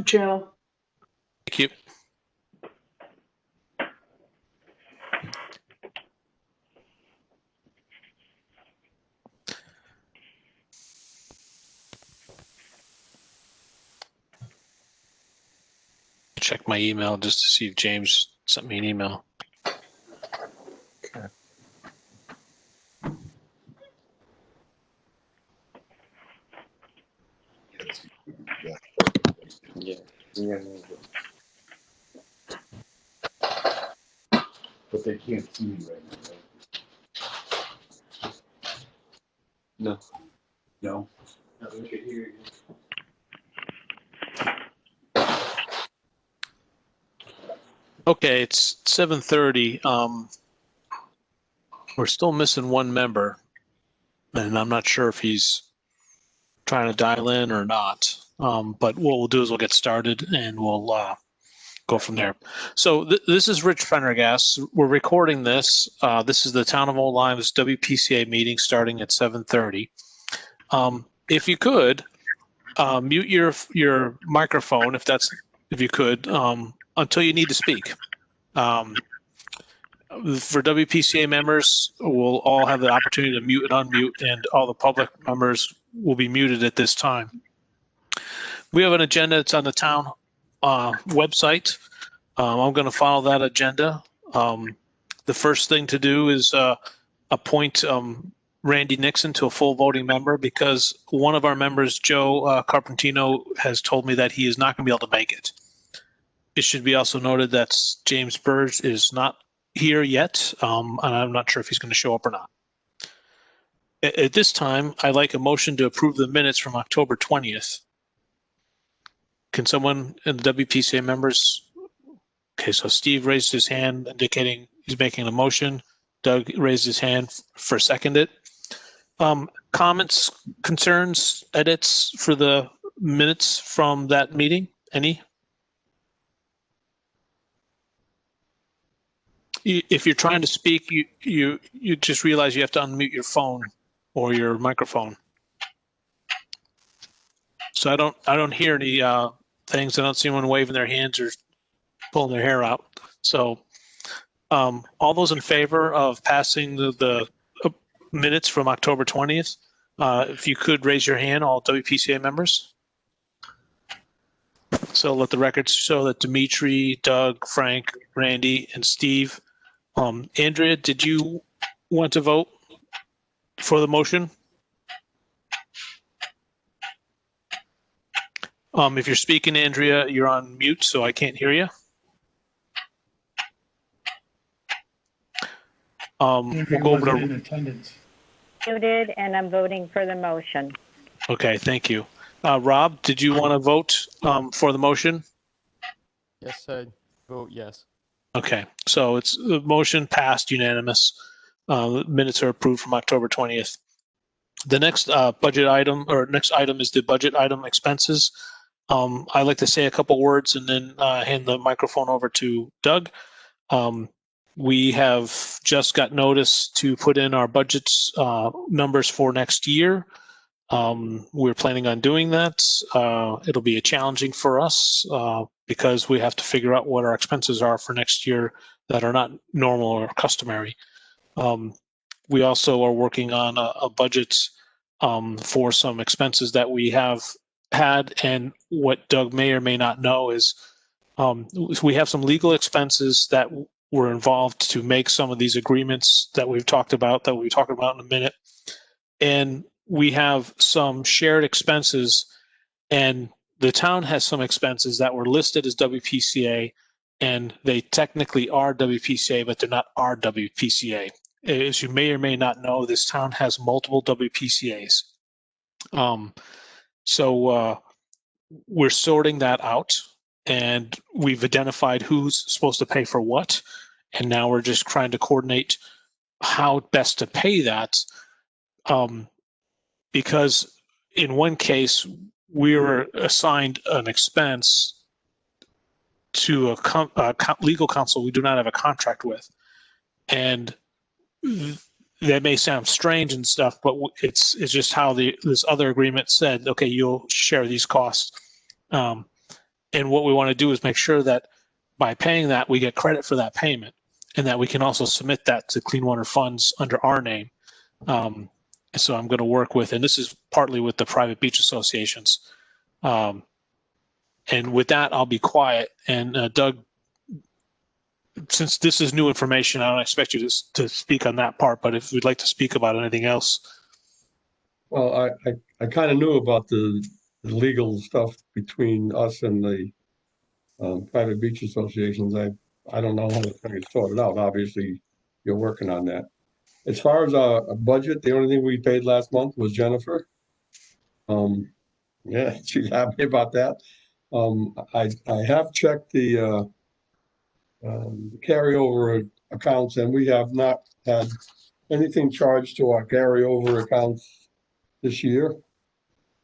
Joe. Thank you. Check my email just to see if James sent me an email. Yeah. But they can't see me right now, right? No. No? No, they can hear you. Okay, it's 7:30. We're still missing one member, and I'm not sure if he's trying to dial in or not. But what we'll do is we'll get started and we'll go from there. So this is Rich Prendergast. We're recording this. This is the Town of Old Lyme's WPCA meeting starting at 7:30. If you could mute your microphone, if you could, until you need to speak. For WPCA members, we'll all have the opportunity to mute and unmute, and all the public members will be muted at this time. We have an agenda that's on the town website. I'm going to follow that agenda. The first thing to do is appoint Randy Nixon to a full voting member, because one of our members, Joe Carpentino, has told me that he is not going to be able to make it. It should be also noted that James Burge is not here yet, and I'm not sure if he's going to show up or not. At this time, I'd like a motion to approve the minutes from October 20th. Can someone in the WPCA members? Okay, so Steve raised his hand indicating he's making a motion. Doug raised his hand for second it. Comments, concerns, edits for the minutes from that meeting? Any? If you're trying to speak, you just realize you have to unmute your phone or your microphone. So I don't hear any things. I don't see anyone waving their hands or pulling their hair out. So all those in favor of passing the minutes from October 20th, if you could raise your hand, all WPCA members. So let the records show that Dimitri, Doug, Frank, Randy, and Steve. Andrea, did you want to vote for the motion? If you're speaking, Andrea, you're on mute, so I can't hear you. We'll go over to in attendance. Muted, and I'm voting for the motion. Okay, thank you. Rob, did you want to vote for the motion? Yes, I vote yes. Okay, so it's the motion passed unanimous. Minutes are approved from October 20th. The next budget item, or next item, is the budget item expenses. I'd like to say a couple words and then hand the microphone over to Doug. We have just got notice to put in our budgets numbers for next year. We're planning on doing that. It'll be challenging for us because we have to figure out what our expenses are for next year that are not normal or customary. We also are working on a budget for some expenses that we have had, and what Doug may or may not know is we have some legal expenses that were involved to make some of these agreements that we've talked about, that we'll be talking about in a minute. And we have some shared expenses, and the town has some expenses that were listed as WPCA, and they technically are WPCA, but they're not our WPCA. As you may or may not know, this town has multiple WPCAs. So we're sorting that out, and we've identified who's supposed to pay for what, and now we're just trying to coordinate how best to pay that. Because in one case, we were assigned an expense to a legal counsel we do not have a contract with. And that may sound strange and stuff, but it's just how this other agreement said, okay, you'll share these costs. And And what we want to do is make sure that by paying that, we get credit for that payment, and that we can also submit that to Clean Water Funds under our name. So I'm going to work with, and this is partly with the private beach associations. And with that, I'll be quiet. And Doug, since this is new information, I don't expect you to speak on that part, but if you'd like to speak about anything else. Well, I kind of knew about the legal stuff between us and the private beach associations. I don't know how it's going to get sorted out. Obviously, you're working on that. As far as our budget, the only thing we paid last month was Jennifer. Yeah, she's happy about that. I have checked the carryover accounts, and we have not had anything charged to our carryover accounts this year.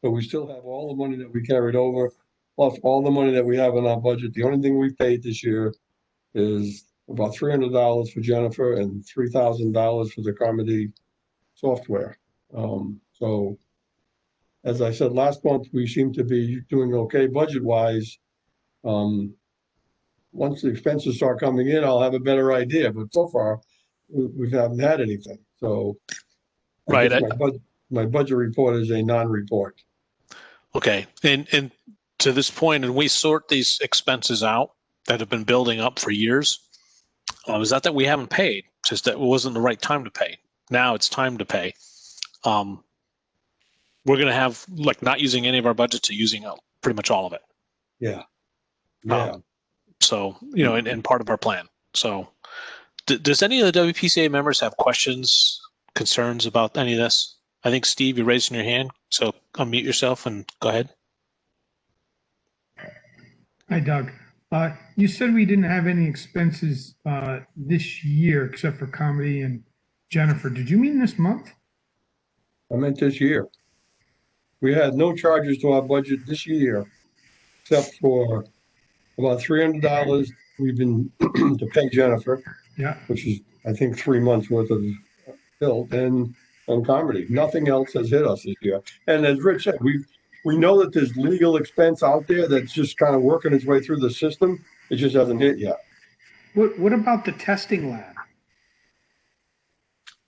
So we still have all the money that we carried over, plus all the money that we have in our budget. The only thing we paid this year is about $300 for Jennifer and $3,000 for the Carmody software. So as I said last month, we seem to be doing okay budget-wise. Once the expenses start coming in, I'll have a better idea. But so far, we haven't had anything. So I guess my budget report is a non-report. Okay. And to this point, and we sort these expenses out that have been building up for years, is not that we haven't paid, just that it wasn't the right time to pay. Now it's time to pay. We're going to have like not using any of our budget to using pretty much all of it. Yeah. Yeah. So, you know, and part of our plan. So does any of the WPCA members have questions, concerns about any of this? I think, Steve, you're raising your hand, so unmute yourself and go ahead. Hi, Doug. You said we didn't have any expenses this year except for Comedy and Jennifer. Did you mean this month? I meant this year. We had no charges to our budget this year, except for about $300 we've been to pay Jennifer. Yeah. Which is, I think, 3 months worth of bill and Comedy. Nothing else has hit us this year. And as Rich said, we know that there's legal expense out there that's just kind of working its way through the system. It just hasn't hit yet. What about the testing lab?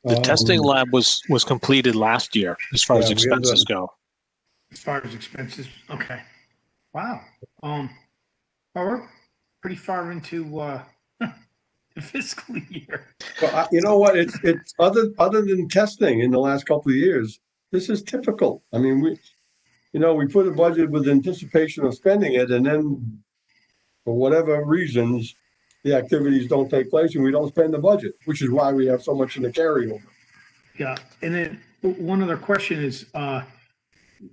The testing lab was completed last year as far as expenses go. As far as expenses, okay. Wow. Well, we're pretty far into the fiscal year. Well, you know what? It's other than testing in the last couple of years. This is typical. I mean, we put a budget with anticipation of spending it, and then for whatever reasons, the activities don't take place, and we don't spend the budget, which is why we have so much in the carryover. Yeah, and then one other question is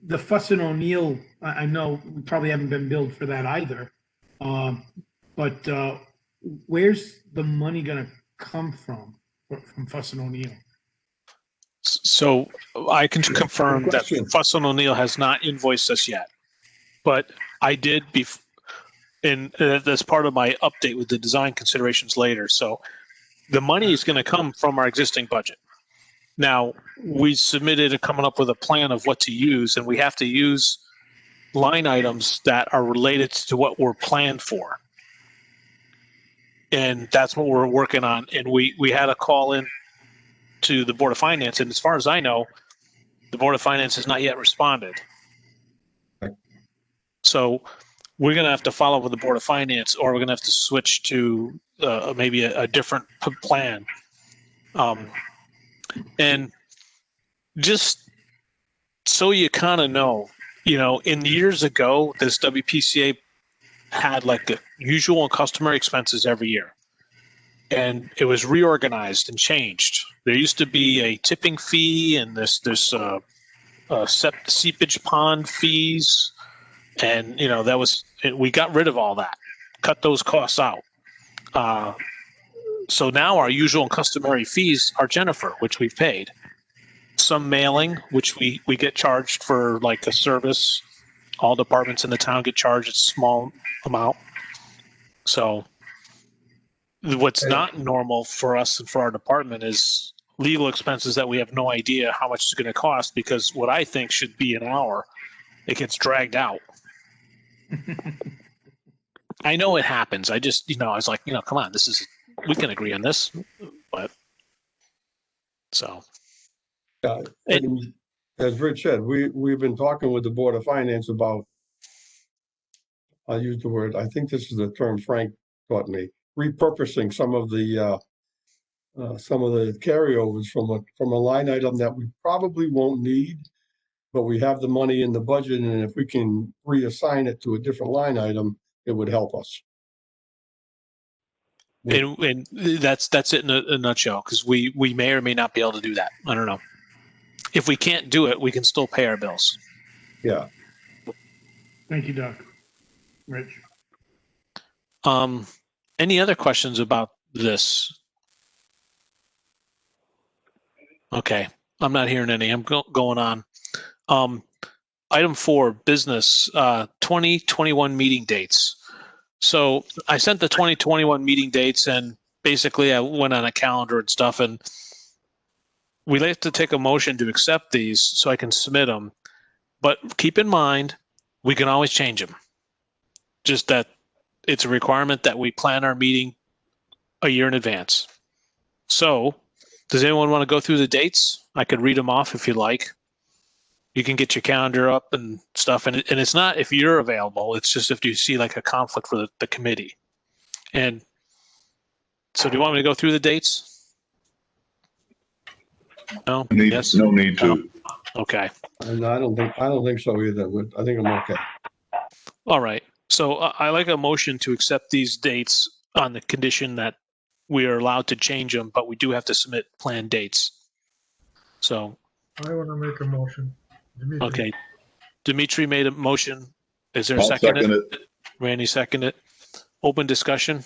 the Fuss and O'Neill. I know we probably haven't been billed for that either, but where's the money going to come from Fuss and O'Neill? So I can confirm that Fuss and O'Neill has not invoiced us yet, but I did and that's part of my update with the design considerations later. So the money is going to come from our existing budget. Now, we submitted coming up with a plan of what to use, and we have to use line items that are related to what we're planned for. And that's what we're working on. And we had a call in to the Board of Finance, and as far as I know, the Board of Finance has not yet responded. So we're going to have to follow up with the Board of Finance, or we're going to have to switch to maybe a different plan. And just so you kind of know, in years ago, this WPCA had like the usual and customary expenses every year. And it was reorganized and changed. There used to be a tipping fee and this seepage pond fees. And, we got rid of all that, cut those costs out. So now our usual and customary fees are Jennifer, which we've paid. Some mailing, which we get charged for like a service. All departments in the town get charged a small amount. So what's not normal for us and for our department is legal expenses that we have no idea how much it's going to cost, because what I think should be an hour, it gets dragged out. I know it happens. I just, I was like, come on, we can agree on this, but so. Yeah, and as Rich said, we've been talking with the Board of Finance about, I'll use the word, I think this is the term Frank taught me, repurposing some of the carryovers from a line item that we probably won't need, but we have the money in the budget, and if we can reassign it to a different line item, it would help us. And that's it in a nutshell, because we may or may not be able to do that. I don't know. If we can't do it, we can still pay our bills. Yeah. Thank you, Doug. Rich? Any other questions about this? Okay, I'm not hearing any. I'm going on. Item 4, business, 2021 meeting dates. So I sent the 2021 meeting dates, and basically I went on a calendar and stuff, and we'd like to take a motion to accept these so I can submit them. But keep in mind, we can always change them. Just that it's a requirement that we plan our meeting a year in advance. So does anyone want to go through the dates? I could read them off if you like. You can get your calendar up and stuff. And it's not if you're available. It's just if you see like a conflict for the committee. And so do you want me to go through the dates? No? Yes? No need to. Okay. And I don't think so either. I think I'm okay. All right. So I like a motion to accept these dates on the condition that we are allowed to change them, but we do have to submit planned dates. So. I want to make a motion. Dimitri. Okay. Dimitri made a motion. Is there a I'll second? second it. Randy seconded it. Open discussion.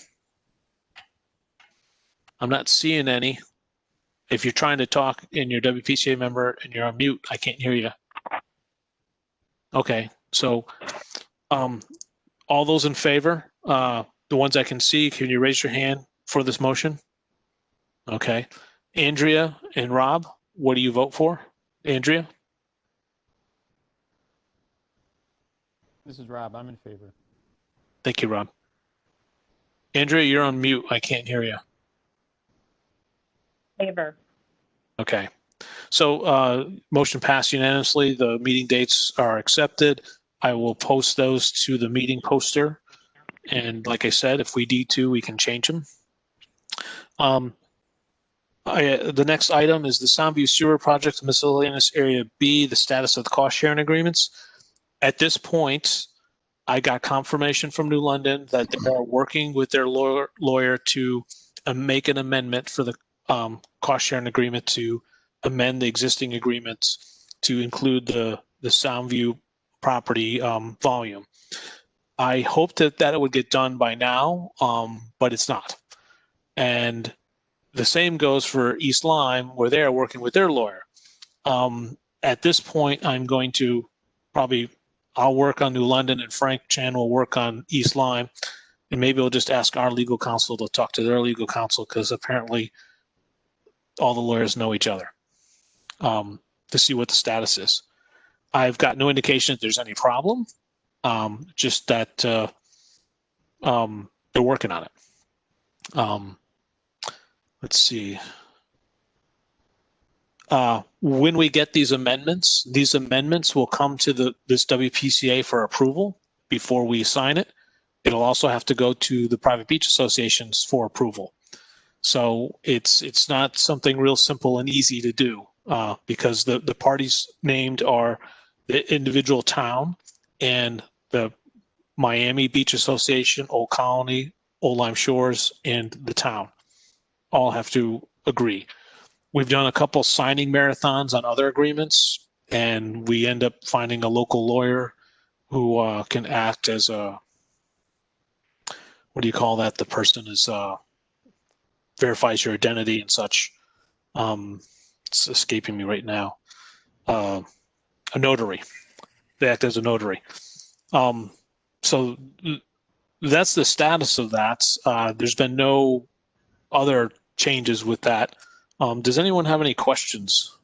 I'm not seeing any. If you're trying to talk and you're a WPCA member and you're on mute, I can't hear you. Okay. So all those in favor, the ones I can see, can you raise your hand for this motion? Okay. Andrea and Rob, what do you vote for? Andrea? This is Rob. I'm in favor. Thank you, Rob. Andrea, you're on mute. I can't hear you. Favor. Okay. So motion passed unanimously. The meeting dates are accepted. I will post those to the meeting poster. And like I said, if we need to, we can change them. The next item is the Soundview Sewer Project, miscellaneous area B, the status of the cost sharing agreements. At this point, I got confirmation from New London that they are working with their lawyer to make an amendment for the cost sharing agreement to amend the existing agreements to include the Soundview property volume. I hoped that it would get done by now, but it's not. And the same goes for East Lyme, where they're working with their lawyer. At this point, I'm going to I'll work on New London, and Frank Chan will work on East Lyme, and maybe we'll just ask our legal counsel to talk to their legal counsel, because apparently all the lawyers know each other, to see what the status is. I've got no indication that there's any problem, just that they're working on it. Let's see. When we get these amendments will come to this WPCA for approval before we sign it. It'll also have to go to the private beach associations for approval. So it's not something real simple and easy to do, because the parties named are the individual town and the Miami Beach Association, Old Colony, Old Lyme Shores, and the town all have to agree. We've done a couple signing marathons on other agreements, and we end up finding a local lawyer who can act as a, what do you call that? The person is verifies your identity and such. It's escaping me right now. A notary. They act as a notary. So that's the status of that. There's been no other changes with that. Does anyone have any questions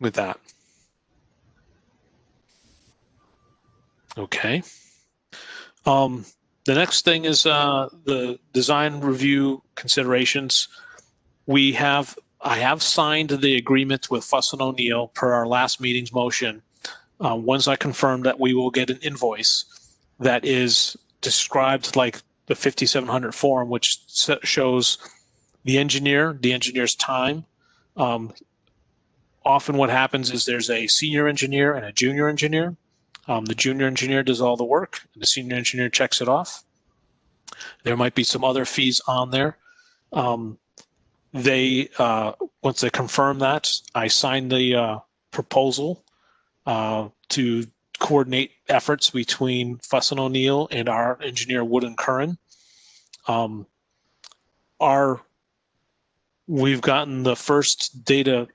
with that? Okay. The next thing is the design review considerations. I have signed the agreement with Fuss and O'Neill per our last meeting's motion. Once I confirm that we will get an invoice that is described like the 5700 form, which shows the engineer's time. Often what happens is there's a senior engineer and a junior engineer. The junior engineer does all the work, and the senior engineer checks it off. There might be some other fees on there. Once they confirm that, I sign the proposal to coordinate efforts between Fuss and O'Neill and our engineer Wood and Curran. We've gotten the first data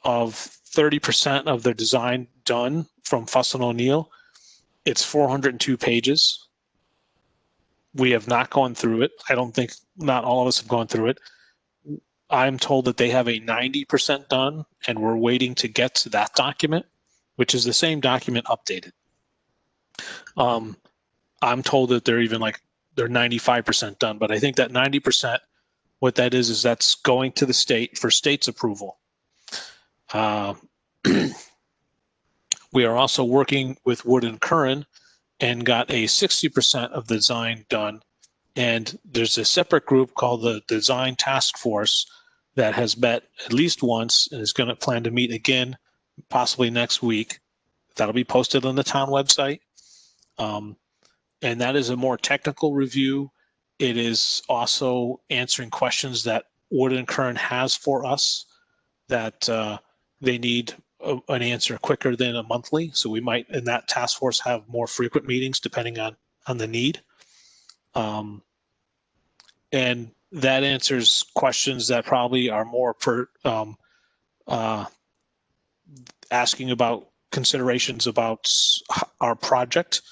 of 30% of their design done from Fuss and O'Neill. It's 402 pages. We have not gone through it. I don't think not all of us have gone through it. I'm told that they have a 90% done, and we're waiting to get to that document, which is the same document updated. I'm told that they're 95% done, but I think that 90%, what that is that's going to the state for state's approval. We are also working with Wood and Curran and got a 60% of the design done. And there's a separate group called the Design Task Force that has met at least once and is going to plan to meet again, possibly next week. That'll be posted on the town website. And that is a more technical review. It is also answering questions that Wood and Curran has for us that they need an answer quicker than a monthly. So we might, in that task force, have more frequent meetings depending on the need. And that answers questions that probably are more asking about considerations about our project,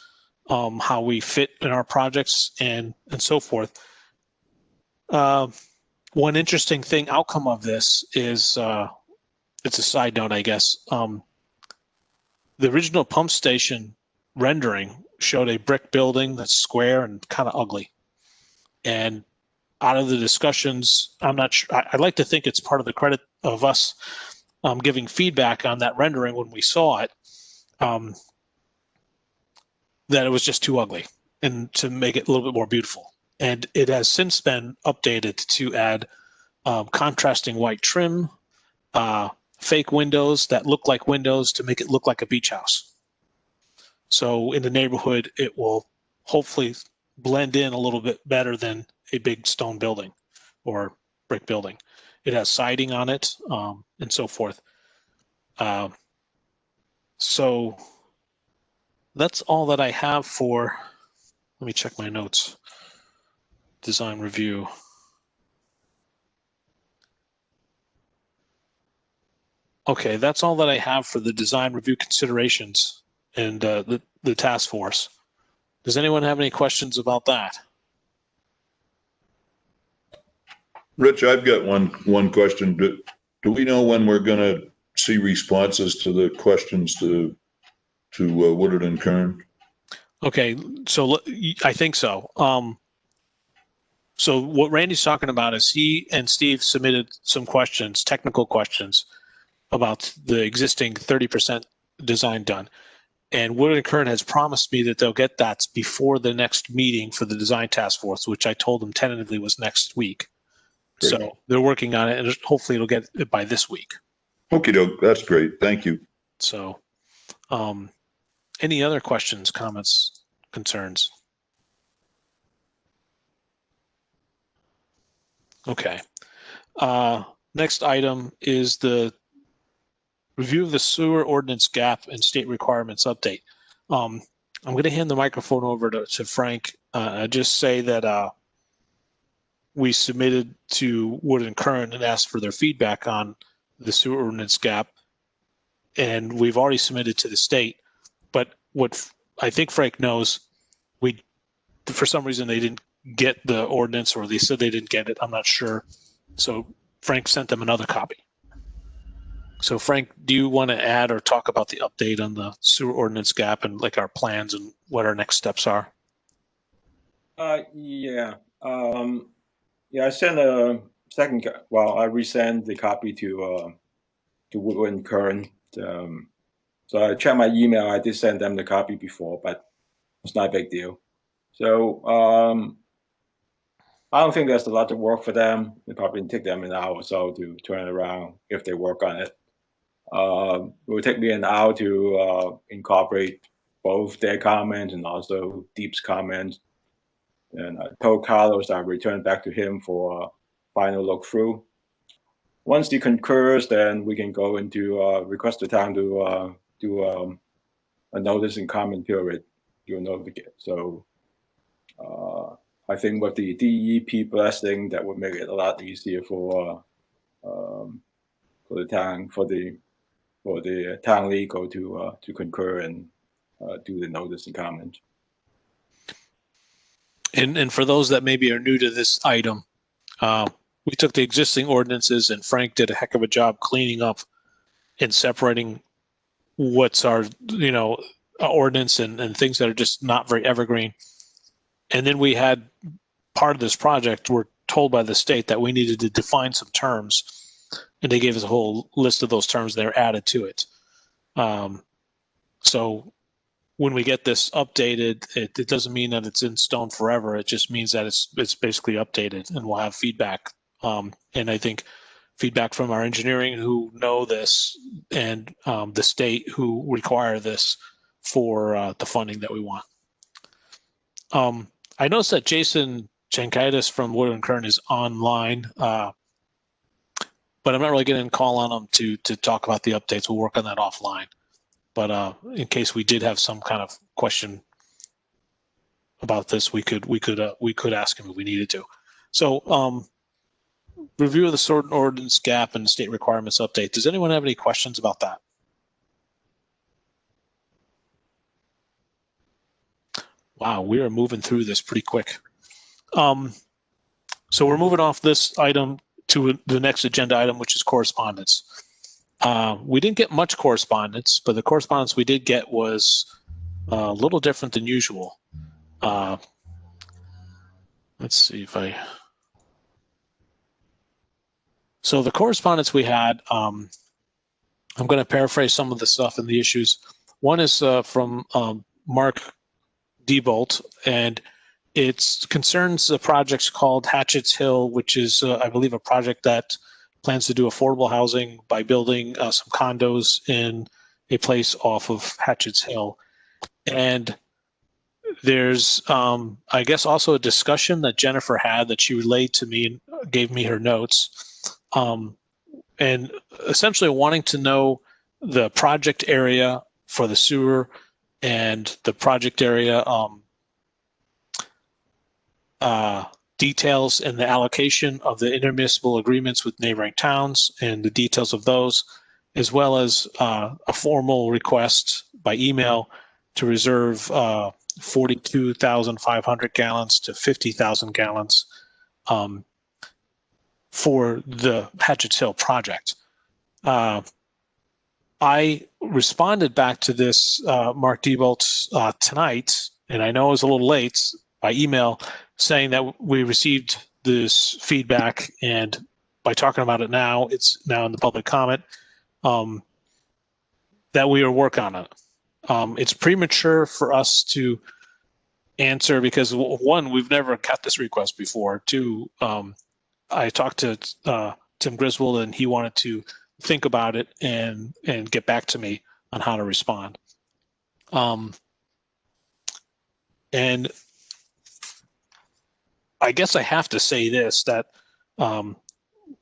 how we fit in our projects, and so forth. One interesting outcome of this is, it's a side note, I guess. The original pump station rendering showed a brick building that's square and kind of ugly. And out of the discussions, I'm not sure, I'd like to think it's part of the credit of us giving feedback on that rendering when we saw it, that it was just too ugly and to make it a little bit more beautiful. And it has since been updated to add contrasting white trim, fake windows that look like windows to make it look like a beach house. So in the neighborhood, it will hopefully blend in a little bit better than a big stone building or brick building. It has siding on it, and so forth. So that's all that I have for, let me check my notes. Design review. Okay, that's all that I have for the design review considerations and the task force. Does anyone have any questions about that? Rich, I've got one question. Do we know when we're going to see responses to the questions to Woodard and Kern? Okay, so I think so. So what Randy's talking about is he and Steve submitted some questions, technical questions, about the existing 30% design done. And Woodard and Kern has promised me that they'll get that before the next meeting for the design task force, which I told them tentatively was next week. Great. So they're working on it, and hopefully it'll get it by this week. Okie doke, that's great. Thank you. So any other questions, comments, concerns? Okay. Next item is the review of the sewer ordinance gap and state requirements update. I'm going to hand the microphone over to Frank. Just say that we submitted to Wood and Kern and asked for their feedback on the sewer ordinance gap, and we've already submitted to the state. But what I think Frank knows, for some reason they didn't get the ordinance, or they said they didn't get it. I'm not sure. So Frank sent them another copy. So Frank, do you want to add or talk about the update on the sewer ordinance gap and like our plans and what our next steps are? Yeah. Yeah, I sent a second, well, I resent the copy to Woodward and Kern. So I checked my email. I did send them the copy before, but it's not a big deal. So I don't think there's a lot of work for them. It probably take them an hour or so to turn it around if they work on it. It will take me an hour to incorporate both their comments and also Deep's comments. And I told Carlos I'll return back to him for a final look through. Once he concurs, then we can go into request the time to do a notice and comment period. So I think with the DEP blessing, that would make it a lot easier for the town for the town legal to concur and do the notice and comment. And for those that maybe are new to this item, we took the existing ordinances and Frank did a heck of a job cleaning up and separating what's our, ordinance and things that are just not very evergreen. And then we had part of this project, we're told by the state that we needed to define some terms, and they gave us a whole list of those terms that are added to it. So when we get this updated, it doesn't mean that it's in stone forever. It just means that it's basically updated, and we'll have feedback. And I think feedback from our engineering who know this, and the state who require this for the funding that we want. I noticed that Jason Chankaitis from Woodward and Kern is online, but I'm not really going to call on him to talk about the updates. We'll work on that offline. But in case we did have some kind of question about this, we could ask him if we needed to. So review of the sword and ordinance gap and state requirements update. Does anyone have any questions about that? Wow, we are moving through this pretty quick. So we're moving off this item to the next agenda item, which is correspondence. We didn't get much correspondence, but the correspondence we did get was a little different than usual. Let's see if I... So the correspondence we had, I'm going to paraphrase some of the stuff and the issues. One is from Mark Diebold, and it concerns the project called Hatchett's Hill, which is, I believe, a project that plans to do affordable housing by building some condos in a place off of Hatchett's Hill. And there's, I guess, also a discussion that Jennifer had that she relayed to me and gave me her notes. And essentially wanting to know the project area for the sewer and the project area details and the allocation of the intermunicipal agreements with neighboring towns and the details of those, as well as a formal request by email to reserve 42,500 gallons to 50,000 gallons for the Hatchett's Hill project. I responded back to this Mark Diebold tonight, and I know it was a little late, by email, saying that we received this feedback, and by talking about it now, it's now in the public comment, that we are working on it. It's premature for us to answer because, one, we've never got this request before. Two, I talked to Tim Griswold, and he wanted to think about it and get back to me on how to respond. And I guess I have to say this, that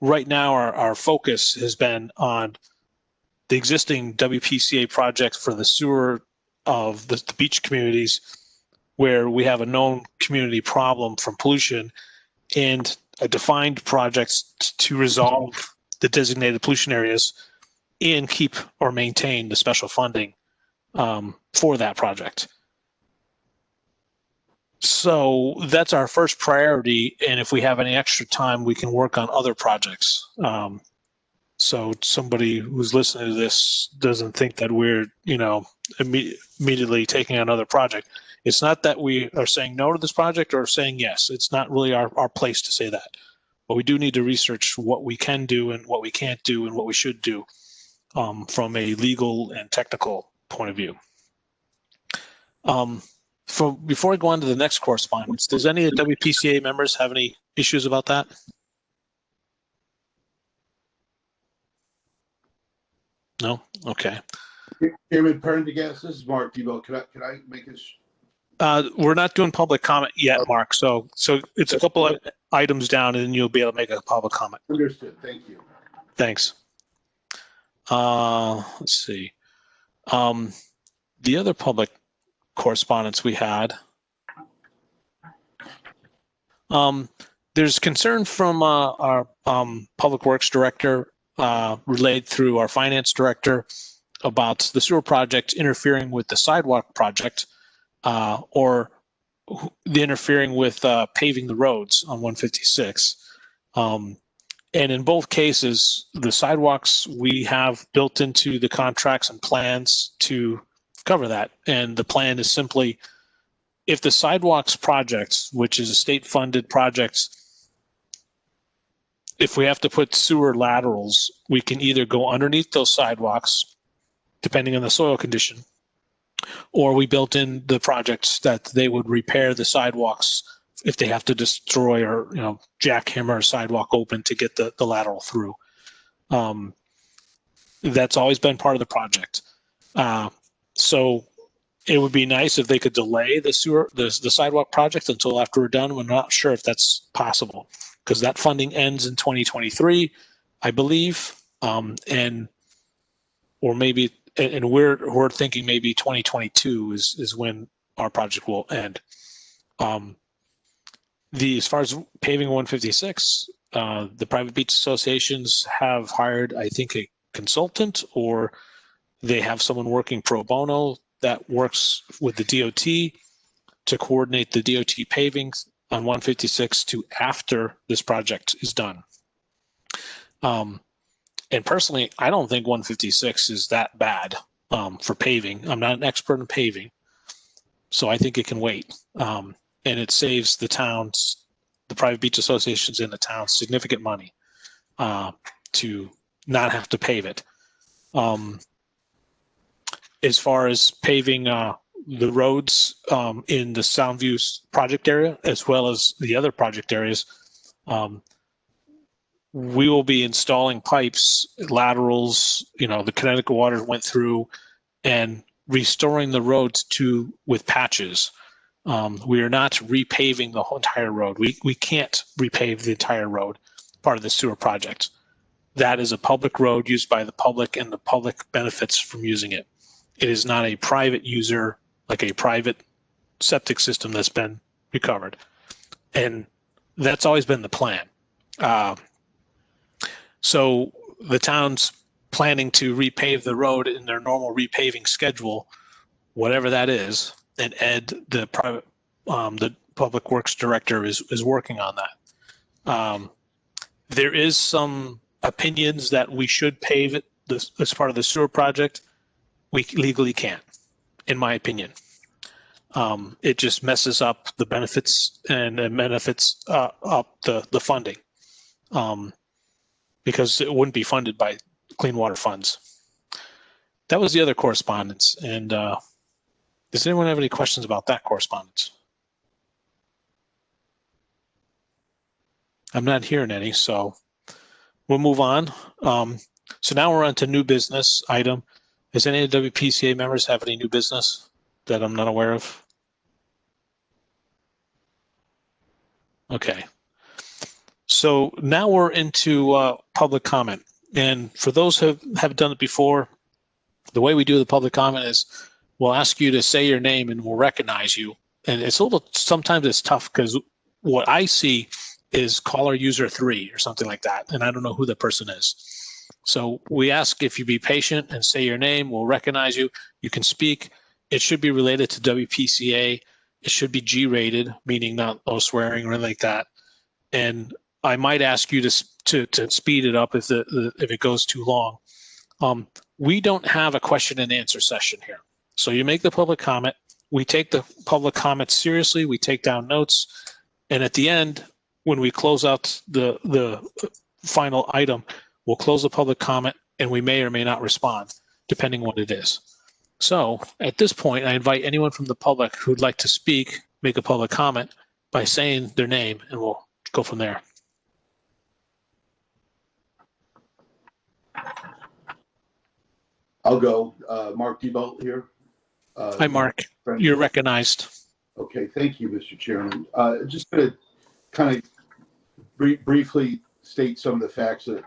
right now our focus has been on the existing WPCA project for the sewer of the beach communities, where we have a known community problem from pollution, and a defined projects to resolve the designated pollution areas and keep or maintain the special funding for that project. So that's our first priority, and if we have any extra time, we can work on other projects. So somebody who's listening to this doesn't think that we're, immediately taking on another project. It's not that we are saying no to this project or saying yes. It's not really our place to say that. But we do need to research what we can do and what we can't do and what we should do from a legal and technical point of view. Before I go on to the next correspondence, does any of the WPCA members have any issues about that? No? Okay. Chairman Prendergast, this is Mark Debo. Can I make this? We're not doing public comment yet, Mark. So it's a couple of items down, and then you'll be able to make a public comment. Understood. Thank you. Thanks. Let's see. The other public correspondence we had. There's concern from our Public Works Director relayed through our Finance Director about the sewer project interfering with the sidewalk project or the interfering with paving the roads on 156. And in both cases, the sidewalks we have built into the contracts and plans to cover that. And the plan is simply, if the sidewalks projects, which is a state-funded project, if we have to put sewer laterals, we can either go underneath those sidewalks, depending on the soil condition, or we built in the projects that they would repair the sidewalks if they have to destroy or jackhammer a sidewalk open to get the lateral through. That's always been part of the project. So it would be nice if they could delay the sidewalk project until after we're done. We're not sure if that's possible because that funding ends in 2023, I believe, or maybe, and we're thinking maybe 2022 is when our project will end. As far as paving 156, the private beach associations have hired, I think, a consultant, or they have someone working pro bono that works with the DOT to coordinate the DOT paving on 156 to after this project is done. And personally, I don't think 156 is that bad for paving. I'm not an expert in paving, so I think it can wait. And it saves the towns, the private beach associations in the town, significant money to not have to pave it. As far as paving the roads in the Soundview project area, as well as the other project areas, we will be installing pipes, laterals, the Connecticut water went through, and restoring the roads with patches. We are not repaving the whole entire road. We can't repave the entire road, part of the sewer project. That is a public road used by the public, and the public benefits from using it. It is not a private user, like a private septic system that's been recovered. And that's always been the plan. So the town's planning to repave the road in their normal repaving schedule, whatever that is, and Ed, the Public Works Director, is working on that. There is some opinions that we should pave it as part of the sewer project. We legally can't, in my opinion. It just messes up the benefits and benefits up the funding because it wouldn't be funded by clean water funds. That was the other correspondence. And does anyone have any questions about that correspondence? I'm not hearing any, so we'll move on. So now we're on to new business item. Does any of the WPCA members have any new business that I'm not aware of? Okay. So now we're into public comment. And for those who have done it before, the way we do the public comment is we'll ask you to say your name and we'll recognize you. And it's a little, sometimes it's tough because what I see is caller user 3 or something like that. And I don't know who the person is. So we ask if you be patient and say your name, we'll recognize you. You can speak. It should be related to WPCA. It should be G-rated, meaning no swearing or anything like that. And I might ask you to speed it up if it goes too long. We don't have a question and answer session here. So you make the public comment. we take the public comments seriously, we take down notes, and at the end, when we close out the final item, we'll close the public comment and we may or may not respond, depending what it is. So at this point, I invite anyone from the public who'd like to speak, make a public comment by saying their name, and we'll go from there. I'll go. Mark Debolt here. Hi, Mark. You're recognized. Okay, thank you, Mr. Chairman. Just going to kind of briefly state some of the facts that,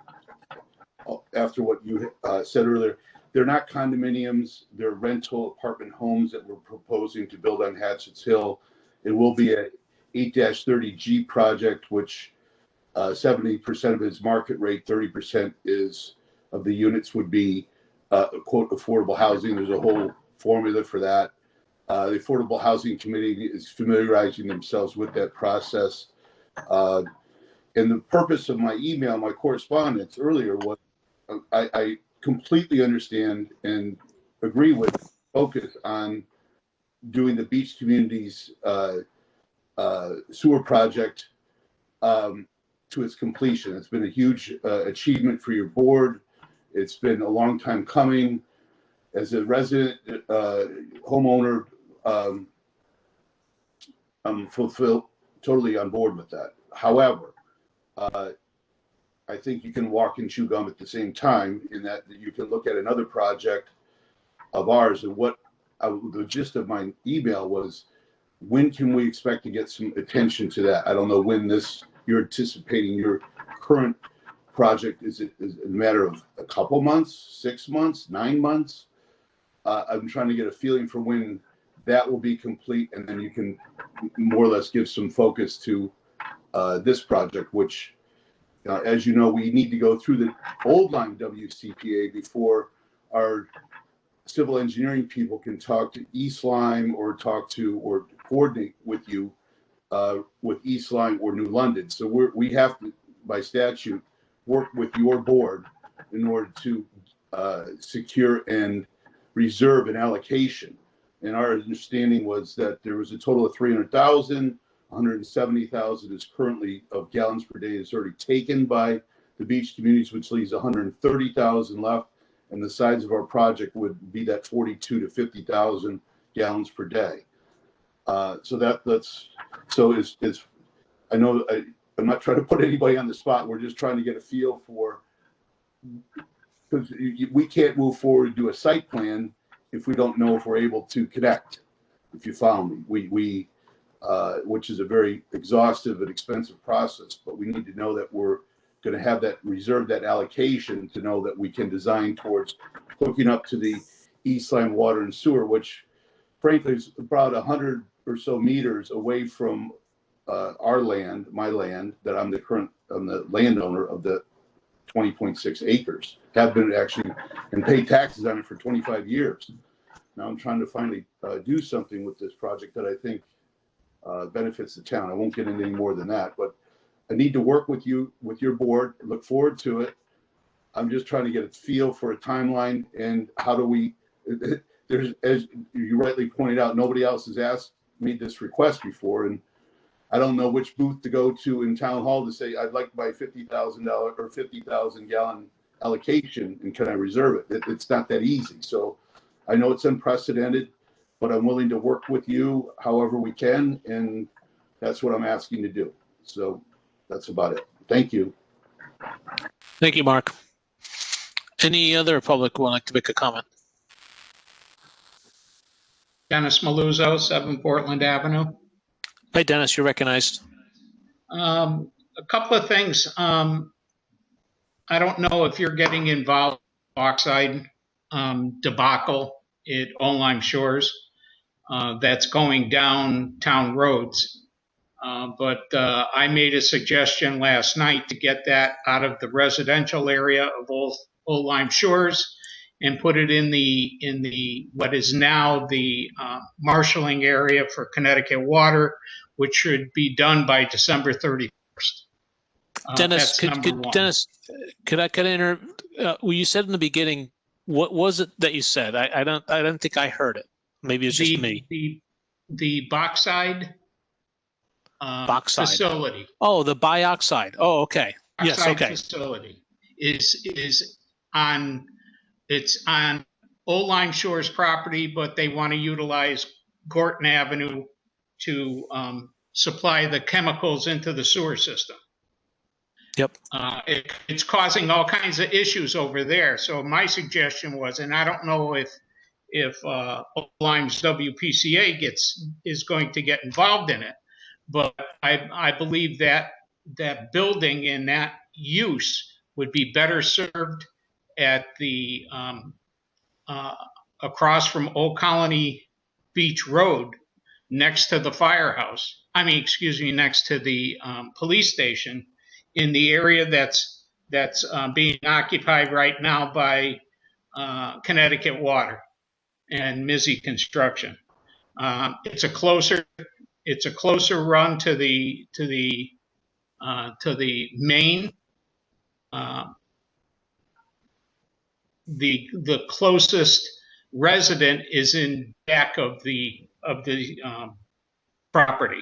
after what you said earlier. They're not condominiums. They're rental apartment homes that we're proposing to build on Hatchett's Hill. It will be a 8-30G project, which 70% of its market rate, 30% is of the units would be quote affordable housing. There's a whole formula for that. The Affordable Housing Committee is familiarizing themselves with that process. And the purpose of my email, my correspondence earlier was I completely understand and agree with focus on doing the beach communities sewer project to its completion. It's been a huge achievement for your board. It's been a long time coming. As a resident homeowner, I'm totally on board with that. However, I think you can walk and chew gum at the same time, in that you can look at another project of ours. And what the gist of my email was, when can we expect to get some attention to that? I don't know when you're anticipating your current project. Is it a matter of a couple months, 6 months, 9 months? I'm trying to get a feeling for when that will be complete, and then you can more or less give some focus to this project, which, as you know, we need to go through the old line WCPA before our civil engineering people can talk to East Lyme or coordinate with you with East Lyme or New London. So we have to, by statute, work with your board in order to secure and reserve an allocation. And our understanding was that there was a total of 300,000. 170,000 is currently of gallons per day is already taken by the beach communities, which leaves 130,000 left. And the size of our project would be that 42 to 50,000 gallons per day. I know I'm not trying to put anybody on the spot. We're just trying to get a feel for, because we can't move forward and do a site plan if we don't know if we're able to connect. If you follow me, we which is a very exhaustive and expensive process, but we need to know that we're going to have that reserve, that allocation, to know that we can design towards hooking up to the East Lyme water and sewer, which frankly is about 100 or so meters away from our land, my land, that I'm the landowner of the 20.6 acres, have been actually, and paid taxes on it for 25 years. Now I'm trying to finally do something with this project that I think benefits the town. I won't get into any more than that, but I need to work with you, with your board. Look forward to it. I'm just trying to get a feel for a timeline, and how do we, there's, as you rightly pointed out, nobody else has asked me this request before, and I don't know which booth to go to in town hall to say, I'd like my $50,000 or 50,000 gallon allocation, and can I reserve it? It's not that easy. So I know it's unprecedented, but I'm willing to work with you however we can, and that's what I'm asking to do. So that's about it. Thank you. Thank you, Mark. Any other public would like to make a comment? Dennis Maluzzo, 7 Portland Avenue. Hi, Dennis, you're recognized. A couple of things. I don't know if you're getting involved in oxide debacle at Old Lyme Shores. That's going down town roads. But I made a suggestion last night to get that out of the residential area of Old Lyme Shores and put it in the what is now the marshaling area for Connecticut Water, which should be done by December 31st. Dennis, Dennis, could I interrupt? Well, you said in the beginning, what was it that you said? I don't think I heard it. Maybe it's just me. the Boxside Boxside. facility. Oh, the bioxide. Oh, okay. Yes, Boxside okay. facility is on, it's on Old Lime Shores property, but they want to utilize Gorton Avenue to supply the chemicals into the sewer system. Yep. It's causing all kinds of issues over there. So my suggestion was, and I don't know if Old Lime's WPCA is going to get involved in it, but I believe that that building and that use would be better served at the across from Old Colony Beach Road, next to the firehouse. I mean, excuse me, next to the police station, in the area that's being occupied right now by Connecticut Water and Mizzy Construction. It's a closer run to the main. The closest resident is in back of the property,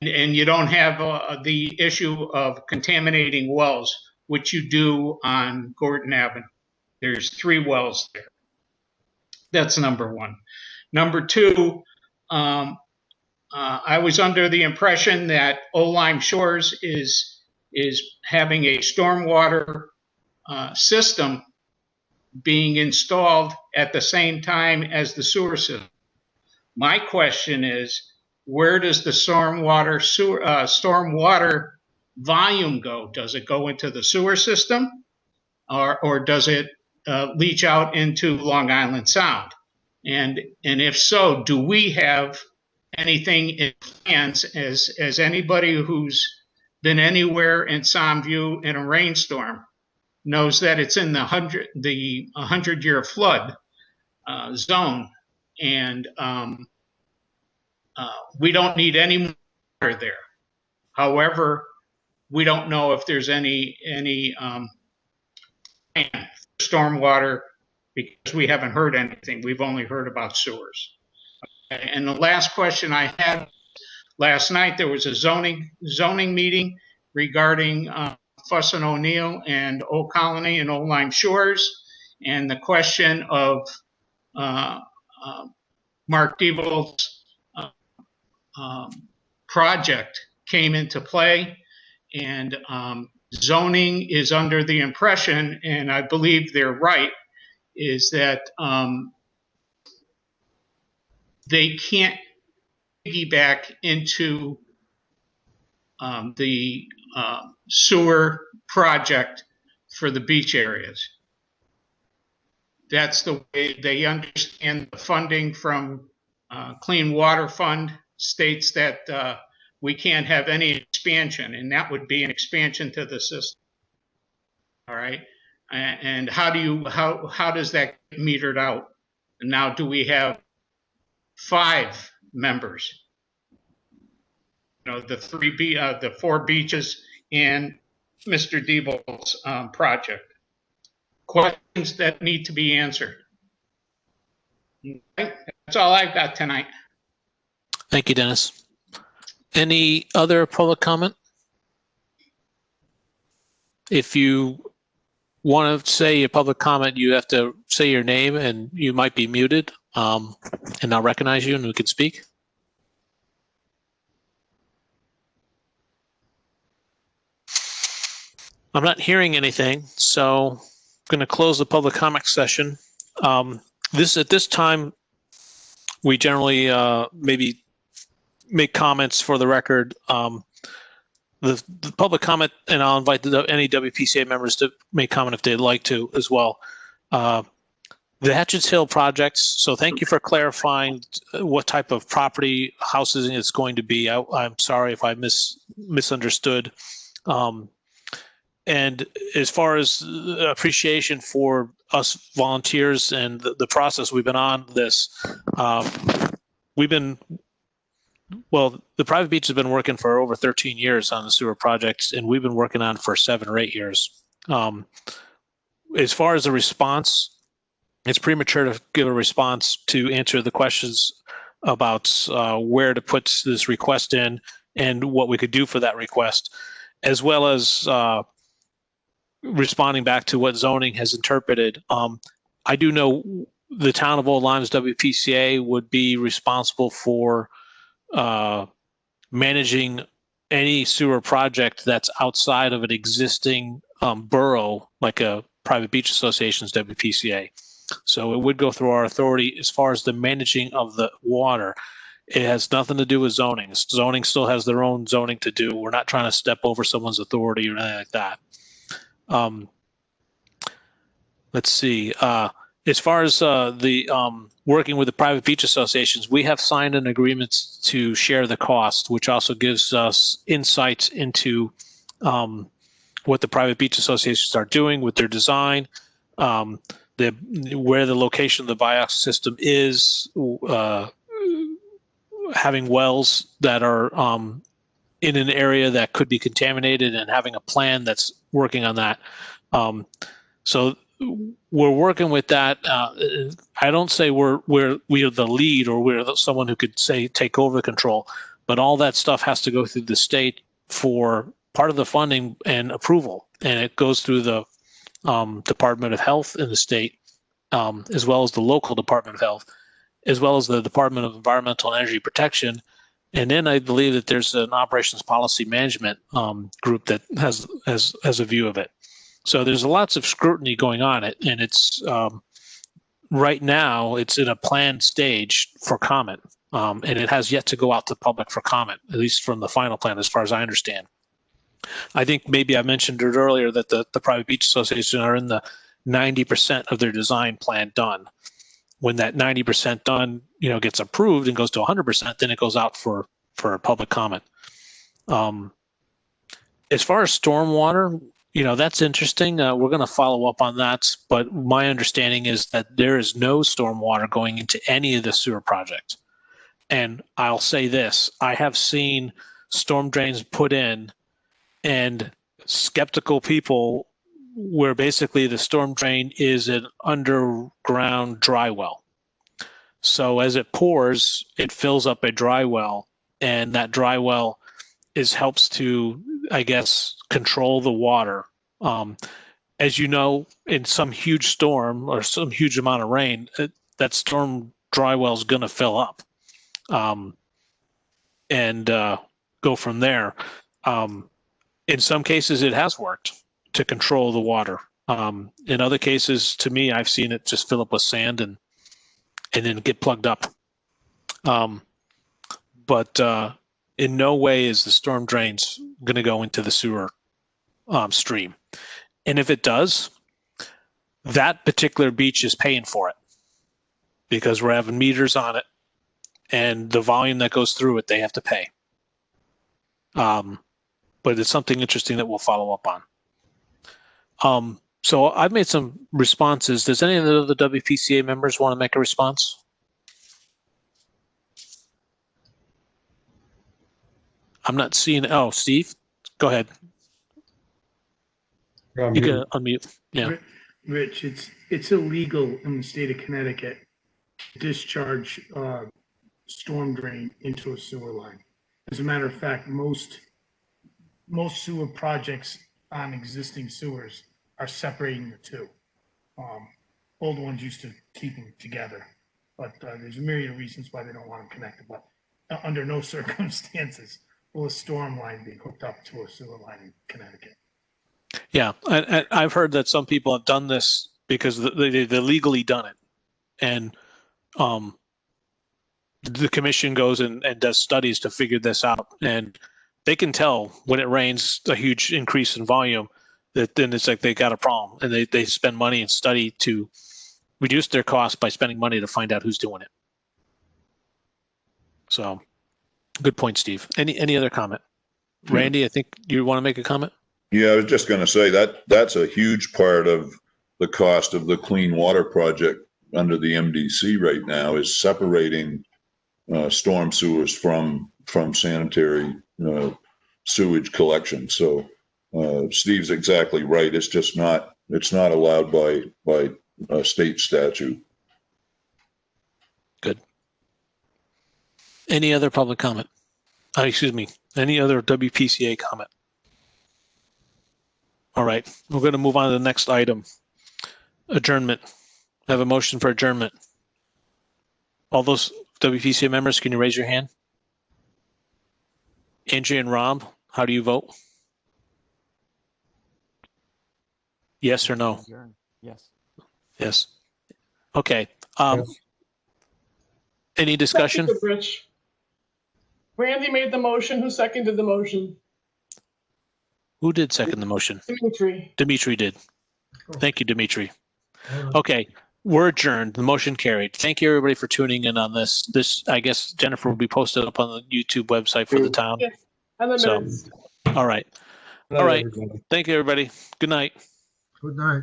and you don't have the issue of contaminating wells, which you do on Gordon Avenue. There's 3 wells there. That's number one. Number two, I was under the impression that Old Lime Shores is having a stormwater system being installed at the same time as the sewer system. My question is, where does the stormwater volume go? Does it go into the sewer system, or does it leach out into Long Island Sound? And if so, do we have anything in plans, as anybody who's been anywhere in Soundview in a rainstorm knows, that it's in the 100-year flood zone, and we don't need any water there. However, we don't know if there's any stormwater, because we haven't heard anything. We've only heard about sewers. And the last question I had, last night there was a zoning meeting regarding Fuss and O'Neill and Old Colony and Old Lime Shores, and the question of Mark Diebel's project came into play, and zoning is under the impression, and I believe they're right, is that they can't piggyback into the sewer project for the beach areas. That's the way they understand the funding from Clean Water Fund states that we can't have any expansion, and that would be an expansion to the system. All right, and how does that get metered out? And now, do we have 5 members? You know, the 4 beaches and Mr. Diebel's project. Questions that need to be answered. Okay? That's all I've got tonight. Thank you, Dennis. Any other public comment? If you want to say a public comment, you have to say your name, and you might be muted, and I'll recognize you and we can speak. I'm not hearing anything, so I'm going to close the public comment session. At this time, we generally maybe make comments for the record. The public comment, and I'll invite any WPCA members to make comment if they'd like to as well. The Hatchett's Hill projects, so thank you for clarifying what type of property housing it's going to be. I'm sorry if I misunderstood. And as far as appreciation for us volunteers and the process we've been on this, the private beach has been working for over 13 years on the sewer projects, and we've been working on for 7 or 8 years. As far as the response, it's premature to give a response to answer the questions about where to put this request in and what we could do for that request, as well as responding back to what zoning has interpreted. I do know the town of Old Lyme's WPCA would be responsible for managing any sewer project that's outside of an existing borough, like a private beach association's WPCA. So it would go through our authority as far as the managing of the water. It has nothing to do with zoning. Zoning still has their own zoning to do. We're not trying to step over someone's authority or anything like that. Let's see. As far as the working with the private beach associations, we have signed an agreement to share the cost, which also gives us insights into what the private beach associations are doing with their design, where the location of the Vioxx system is, having wells that are in an area that could be contaminated, and having a plan that's working on that. So we're working with that. I don't say we are the lead or we're someone who could say take over control, but all that stuff has to go through the state for part of the funding and approval, and it goes through the Department of Health in the state, as well as the local Department of Health, as well as the Department of Environmental and Energy Protection. And then I believe that there's an operations policy management group that has a view of it. So there's lots of scrutiny going on it, and it's right now it's in a planned stage for comment, and it has yet to go out to public for comment, at least from the final plan, as far as I understand. I think maybe I mentioned it earlier that the private beach association are in the 90% of their design plan done. When that 90% done, gets approved and goes to 100%, then it goes out for public comment. As far as stormwater, that's interesting. We're going to follow up on that, but my understanding is that there is no stormwater going into any of the sewer projects. And I'll say this, I have seen storm drains put in and skeptical people where basically the storm drain is an underground dry well. So as it pours, it fills up a dry well, and that dry well helps to, I guess, control the water. As you know, in some huge storm or some huge amount of rain, that storm dry well is going to fill up, and go from there. In some cases, it has worked to control the water. In other cases, to me, I've seen it just fill up with sand and then get plugged up. But in no way is the storm drains going to go into the sewer stream. And if it does, that particular beach is paying for it because we're having meters on it, and the volume that goes through it, they have to pay. But it's something interesting that we'll follow up on. So I've made some responses. Does any of the other WPCA members want to make a response? I'm not seeing. Oh, Steve, go ahead. You can unmute. Yeah. Rich, it's illegal in the state of Connecticut to discharge storm drain into a sewer line. As a matter of fact, most sewer projects on existing sewers are separating the two. Old ones used to keep them together, but there's a myriad of reasons why they don't want them connected. But under no circumstances will a storm line be hooked up to a sewer line in Connecticut. Yeah, I've heard that some people have done this because they've legally done it, and the commission goes and does studies to figure this out, and they can tell when it rains a huge increase in volume that then it's like they got a problem, and they spend money and study to reduce their costs by spending money to find out who's doing it. So, good point, Steve. Any other comment? Randy, I think you want to make a comment? Yeah, I was just going to say that's a huge part of the cost of the clean water project under the MDC right now is separating storm sewers from sanitary sewage collection. So Steve's exactly right. It's just not allowed by state statute. Good. Any other public comment? Excuse me, any other WPCA comment? All right, we're going to move on to the next item. Adjournment. I have a motion for adjournment. All those WPCA members, can you raise your hand? Angie and Rob, how do you vote? Yes or no? Adjourn. Yes. Yes. Okay. Yes. Any discussion? Seconded, Rich. Randy made the motion. Who seconded the motion? Who did second the motion? Dimitri. Dimitri did. Thank you, Dimitri. Okay, we're adjourned. The motion carried. Thank you, everybody, for tuning in on this. This, I guess, Jennifer, will be posted up on the YouTube website for the town. Yes. And the So, minutes. all right. Good night, All right. everybody. Thank you, everybody. Good night. Good night.